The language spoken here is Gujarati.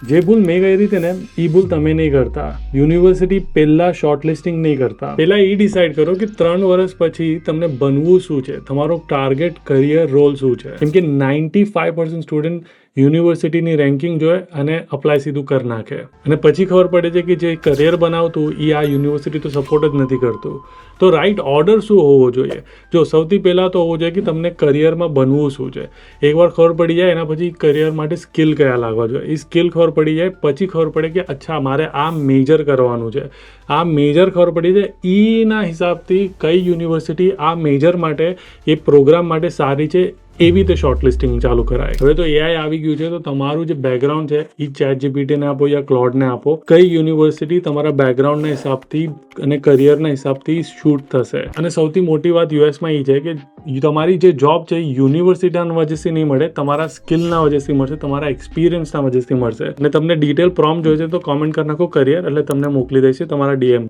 જે ભૂલ મેં કરી હતી ને એ ભૂલ તમે નહીં કરતા. યુનિવર્સિટી પહેલા શોર્ટલિસ્ટિંગ નહીં કરતા. પહેલા એ ડિસાઇડ કરો કે 3 વર્ષ પછી તમને બનવું શું છે, તમારો ટાર્ગેટ કરિયર રોલ શું છે. કેમ કે 95% સ્ટુડન્ટ યુનિવર્સિટીની રેન્કિંગ જોએ અને અપ્લાય સીધું કરી નાખે અને પછી ખબર પડે છે કે જે કરિયર બનાવતું એ આ યુનિવર્સિટી તો સપોર્ટ જ નથી કરતું. તો રાઈટ ઓર્ડર શું હોવો જોઈએ? જો સૌથી પહેલાં તો હોવું જોઈએ કે તમને કરિયરમાં બનવું શું છે. એકવાર ખબર પડી જાય એના પછી કરિયર માટે સ્કિલ કયા લાગવા જોઈએ. એ સ્કિલ ખબર પડી જાય પછી ખબર પડે કે અચ્છા મારે આ મેજર કરવાનું છે. આ મેજર ખબર પડી જાય એના હિસાબથી કઈ યુનિવર્સિટી આ મેજર માટે એ પ્રોગ્રામ માટે સારી છે એવી રીતે શોર્ટલિસ્ટિંગ ચાલુ કરાય. હવે તો એઆઈ આવી ગયું છે તો તમારું જે બેકગ્રાઉન્ડ છે એ ChatGPT ને આપો યા ક્લોડને આપો. કઈ યુનિવર્સિટી તમારા બેકગ્રાઉન્ડના હિસાબથી અને કરિયરના હિસાબથી શૂટ થશે. અને સૌથી મોટી વાત યુએસમાં એ છે કે તમારી જે જોબ છે યુનિવર્સિટીના વજહથી નહીં મળે, તમારા સ્કિલના વજહથી મળશે, તમારા એક્સપિરિયન્સના વજહથી મળશે. અને તમને ડિટેલ પ્રોમ્પ્ટ જોઈએ છે તો કોમેન્ટ કરી નાખો કરિયર, એટલે તમને મોકલી દઈશું તમારા DM.